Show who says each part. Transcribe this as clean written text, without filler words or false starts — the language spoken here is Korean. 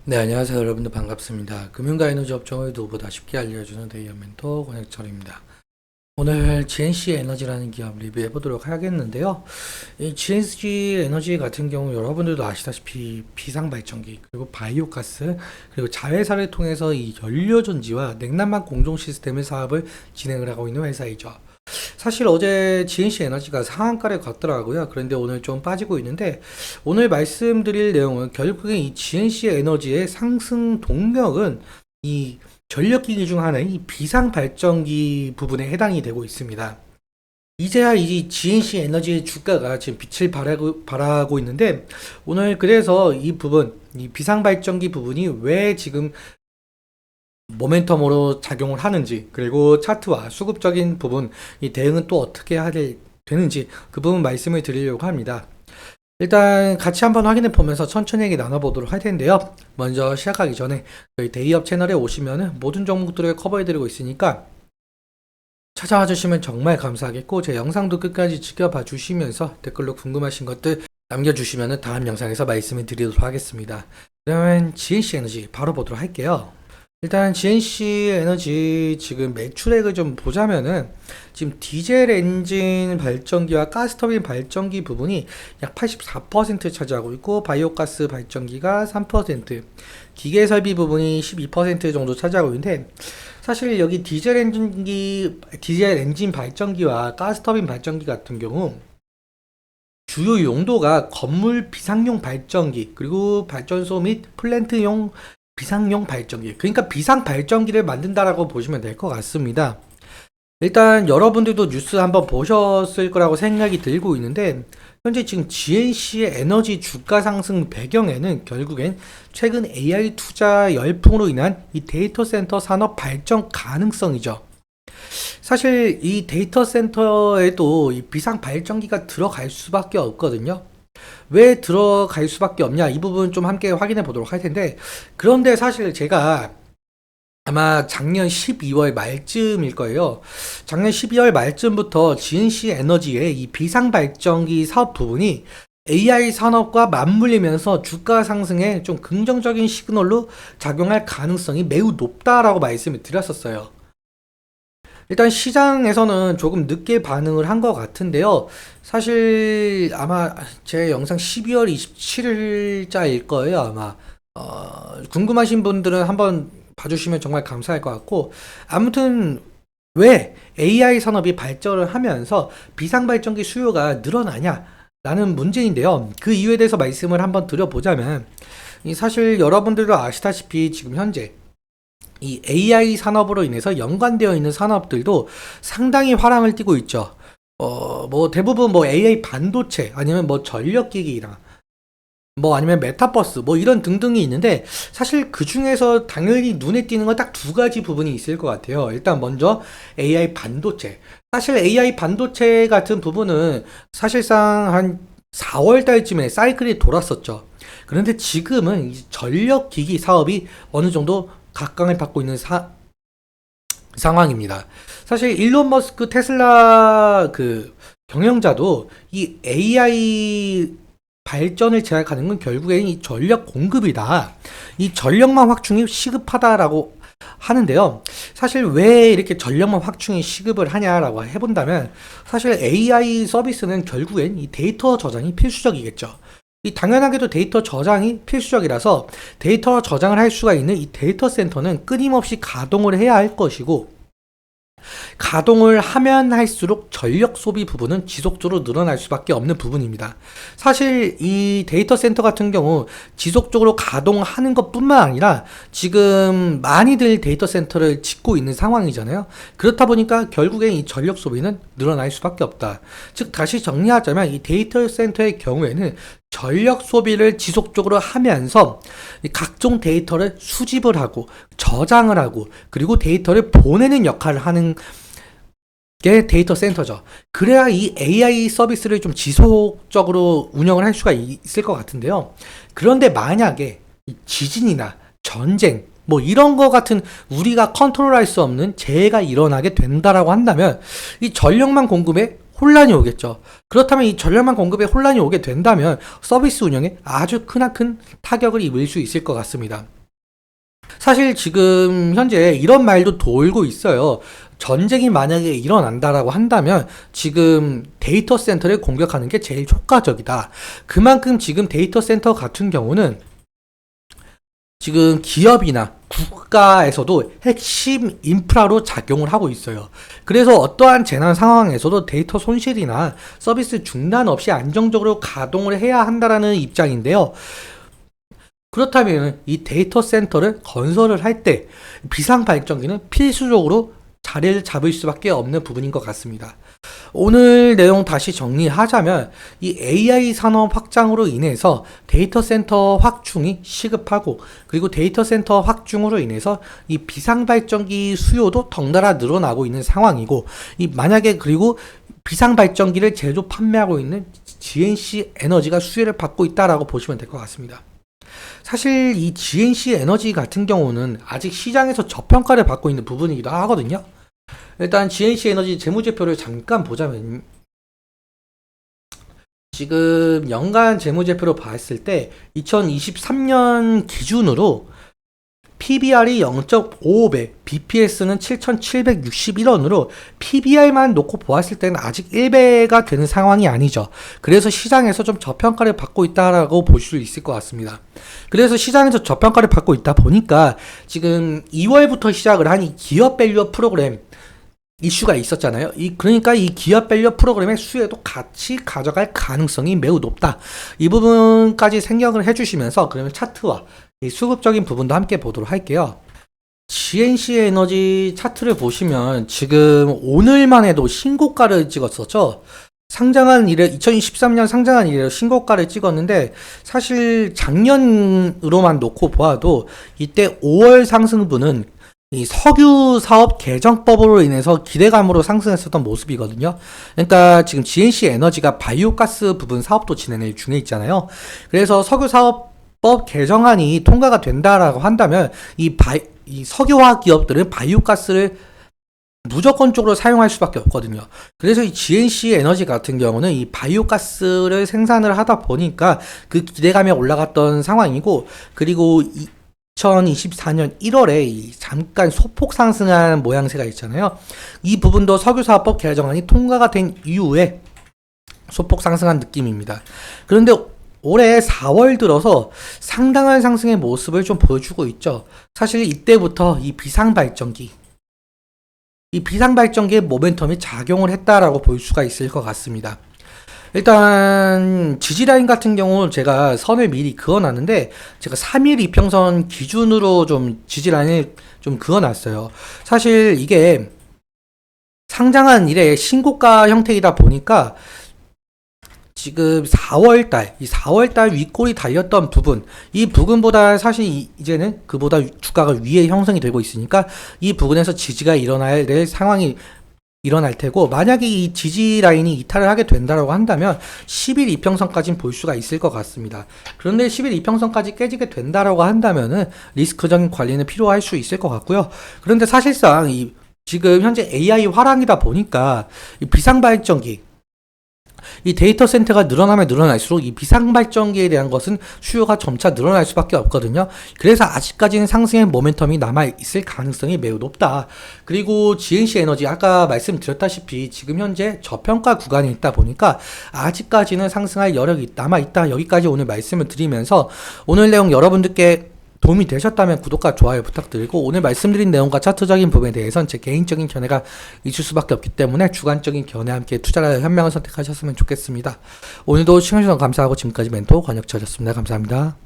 Speaker 1: 네, 안녕하세요. 여러분들 반갑습니다. 금융과 에너지 업종을 누구보다 쉽게 알려주는 데이어 멘토 권혁철입니다. 오늘 GNC 에너지라는 기업 리뷰해 보도록 하겠는데요. 이 GNC 에너지 같은 경우 여러분들도 아시다시피 비상발전기, 그리고 바이오가스, 그리고 자회사를 통해서 이 연료전지와 냉난방 공정 시스템의 사업을 진행을 하고 있는 회사이죠. 사실 어제 GNC 에너지가 상한가를 갔더라고요. 그런데 오늘 좀 빠지고 있는데, 오늘 말씀드릴 내용은 결국엔 이 GNC 에너지의 상승 동력은 이 전력기기 중 하나인 이 비상발전기 부분에 해당이 되고 있습니다. 이제야 이 GNC 에너지의 주가가 지금 빛을 발하고 있는데, 오늘 그래서 이 부분, 이 비상발전기 부분이 왜 지금 모멘텀으로 작용을 하는지, 그리고 차트와 수급적인 부분, 이 대응은 또 어떻게 하게 되는지 그 부분 말씀을 드리려고 합니다. 일단 같이 한번 확인해 보면서 천천히 얘기 나눠보도록 할 텐데요. 먼저 시작하기 전에 저희 데이업 채널에 오시면은 모든 종목들을 커버해드리고 있으니까 찾아와 주시면 정말 감사하겠고, 제 영상도 끝까지 지켜봐 주시면서 댓글로 궁금하신 것들 남겨주시면 다음 영상에서 말씀을 드리도록 하겠습니다. 그러면 GNC 에너지 바로 보도록 할게요. 일단 GNC 에너지 지금 매출액을 좀 보자면은 지금 디젤 엔진 발전기와 가스터빈 발전기 부분이 약 84% 차지하고 있고, 바이오가스 발전기가 3%, 기계 설비 부분이 12% 정도 차지하고 있는데, 사실 여기 디젤 엔진 발전기와 가스터빈 발전기 같은 경우 주요 용도가 건물 비상용 발전기, 그리고 발전소 및 플랜트용 비상용 발전기, 그러니까 비상 발전기를 만든다라고 보시면 될 것 같습니다. 일단 여러분들도 뉴스 한번 보셨을 거라고 생각이 들고 있는데, 현재 지금 GNC의 에너지 주가 상승 배경에는 결국엔 최근 AI 투자 열풍으로 인한 이 데이터 센터 산업 발전 가능성이죠. 사실 이 데이터 센터에도 이 비상 발전기가 들어갈 수밖에 없거든요. 왜 들어갈 수밖에 없냐, 이 부분 좀 함께 확인해 보도록 할 텐데, 그런데 사실 제가 아마 작년 12월 말쯤일 거예요. 작년 12월 말쯤부터 GNC 에너지의 이 비상발전기 사업 부분이 AI 산업과 맞물리면서 주가 상승에 좀 긍정적인 시그널로 작용할 가능성이 매우 높다라고 말씀을 드렸었어요. 일단 시장에서는 조금 늦게 반응을 한 것 같은데요. 사실 아마 제 영상 12월 27일자일 거예요, 아마. 궁금하신 분들은 한번 봐주시면 정말 감사할 것 같고, 아무튼 왜 AI 산업이 발전을 하면서 비상발전기 수요가 늘어나냐라는 문제인데요. 그 이유에 대해서 말씀을 한번 드려보자면, 사실 여러분들도 아시다시피 지금 현재 이 AI 산업으로 인해서 연관되어 있는 산업들도 상당히 화랑을 띠고 있죠. 뭐 대부분 뭐 AI 반도체, 아니면 뭐 전력기기나 뭐 아니면 메타버스 뭐 이런 등등이 있는데, 사실 그 중에서 당연히 눈에 띄는 건 딱 두 가지 부분이 있을 것 같아요. 일단 먼저 AI 반도체. 사실 AI 반도체 같은 부분은 사실상 한 4월 달쯤에 사이클이 돌았었죠. 그런데 지금은 이 전력기기 사업이 어느 정도 각광을 받고 있는 상황입니다. 사실 일론 머스크 테슬라 그 경영자도 이 AI 발전을 제약하는 건 결국에는 이 전력 공급이다, 이 전력망 확충이 시급하다라고 하는데요. 사실 왜 이렇게 전력망 확충이 시급을 하냐라고 해본다면, 사실 AI 서비스는 결국엔 이 데이터 저장이 필수적이겠죠. 이 당연하게도 데이터 저장이 필수적이라서 데이터 저장을 할 수가 있는 이 데이터 센터는 끊임없이 가동을 해야 할 것이고, 가동을 하면 할수록 전력 소비 부분은 지속적으로 늘어날 수밖에 없는 부분입니다. 사실 이 데이터 센터 같은 경우 지속적으로 가동하는 것뿐만 아니라 지금 많이들 데이터 센터를 짓고 있는 상황이잖아요. 그렇다 보니까 결국엔 이 전력 소비는 늘어날 수밖에 없다. 즉 다시 정리하자면, 이 데이터 센터의 경우에는 전력 소비를 지속적으로 하면서 각종 데이터를 수집을 하고 저장을 하고, 그리고 데이터를 보내는 역할을 하는 게 데이터 센터죠. 그래야 이 AI 서비스를 좀 지속적으로 운영을 할 수가 있을 것 같은데요. 그런데 만약에 지진이나 전쟁 뭐 이런 거 같은 우리가 컨트롤할 수 없는 재해가 일어나게 된다라고 한다면, 이 전력망 공급에 혼란이 오겠죠. 그렇다면 이 전력망 공급에 혼란이 오게 된다면 서비스 운영에 아주 크나큰 타격을 입을 수 있을 것 같습니다. 사실 지금 현재 이런 말도 돌고 있어요. 전쟁이 만약에 일어난다라고 한다면 지금 데이터 센터를 공격하는 게 제일 효과적이다. 그만큼 지금 데이터 센터 같은 경우는 지금 기업이나 국가에서도 핵심 인프라로 작용을 하고 있어요. 그래서 어떠한 재난 상황에서도 데이터 손실이나 서비스 중단 없이 안정적으로 가동을 해야 한다라는 입장인데요. 그렇다면 이 데이터 센터를 건설을 할 때 비상 발전기는 필수적으로 자리를 잡을 수밖에 없는 부분인 것 같습니다. 오늘 내용 다시 정리하자면 이 AI 산업 확장으로 인해서 데이터 센터 확충이 시급하고, 그리고 데이터 센터 확충으로 인해서 이 비상 발전기 수요도 덩달아 늘어나고 있는 상황이고, 이 만약에 그리고 비상 발전기를 제조 판매하고 있는 GNC 에너지가 수혜를 받고 있다라고 보시면 될 것 같습니다. 사실 이 GNC 에너지 같은 경우는 아직 시장에서 저평가를 받고 있는 부분이기도 하거든요. 일단 GNC 에너지 재무제표를 잠깐 보자면 지금 연간 재무제표로 봤을 때 2023년 기준으로 PBR이 0.55배, BPS는 7,761원으로 PBR만 놓고 보았을 때는 아직 1배가 되는 상황이 아니죠. 그래서 시장에서 좀 저평가를 받고 있다라고 볼 수 있을 것 같습니다. 그래서 시장에서 저평가를 받고 있다 보니까 지금 2월부터 시작을 한 이 기업 밸류 프로그램 이슈가 있었잖아요. 그러니까 이 기업 밸류 프로그램의 수혜도 같이 가져갈 가능성이 매우 높다. 이 부분까지 생각을 해주시면서 그러면 차트와 이 수급적인 부분도 함께 보도록 할게요. GNC 에너지 차트를 보시면 지금 오늘만 해도 신고가를 찍었었죠. 2023년 상장한 이래로 신고가를 찍었는데, 사실 작년으로만 놓고 보아도 이때 5월 상승분은 이 석유 사업 개정법으로 인해서 기대감으로 상승했었던 모습이거든요. 그러니까 지금 GNC 에너지가 바이오가스 부분 사업도 진행을 중에 있잖아요. 그래서 석유 사업법 개정안이 통과가 된다라고 한다면 이 석유화학 기업들은 바이오가스를 무조건적으로 사용할 수밖에 없거든요. 그래서 이 GNC 에너지 같은 경우는 이 바이오가스를 생산을 하다 보니까 그 기대감에 올라갔던 상황이고, 그리고 2024년 1월에 잠깐 소폭 상승한 모양새가 있잖아요. 이 부분도 석유사업법 개정안이 통과가 된 이후에 소폭 상승한 느낌입니다. 그런데 올해 4월 들어서 상당한 상승의 모습을 좀 보여주고 있죠. 사실 이때부터 이 비상발전기의 모멘텀이 작용을 했다라고 볼 수가 있을 것 같습니다. 일단 지지라인 같은 경우 제가 선을 미리 그어놨는데, 제가 3일 이평선 기준으로 좀 지지라인을 좀 그어놨어요. 사실 이게 상장한 이래 신고가 형태이다 보니까 지금 4월달 윗골이 달렸던 부분, 이 부분보다 사실 이제는 그보다 주가가 위에 형성이 되고 있으니까 이 부분에서 지지가 일어날 상황이 일어날 테고, 만약에 이 지지 라인이 이탈을 하게 된다라고 한다면 10일 이평선까지는 볼 수가 있을 것 같습니다. 그런데 10일 이평선까지 깨지게 된다라고 한다면은 리스크적인 관리는 필요할 수 있을 것 같고요. 그런데 사실상 지금 현재 AI 화랑이다 보니까 이 비상발전기, 이 데이터 센터가 늘어나면 늘어날수록 이 비상발전기에 대한 것은 수요가 점차 늘어날 수밖에 없거든요. 그래서 아직까지는 상승의 모멘텀이 남아있을 가능성이 매우 높다. 그리고 GNC 에너지 아까 말씀드렸다시피 지금 현재 저평가 구간에 있다 보니까 아직까지는 상승할 여력이 남아있다. 여기까지 오늘 말씀을 드리면서 오늘 내용 여러분들께 도움이 되셨다면 구독과 좋아요 부탁드리고, 오늘 말씀드린 내용과 차트적인 부분에 대해서는 제 개인적인 견해가 있을 수밖에 없기 때문에 주관적인 견해와 함께 투자를 현명을 선택하셨으면 좋겠습니다. 오늘도 시청해주셔서 감사하고 지금까지 멘토 권혁철이었습니다. 감사합니다.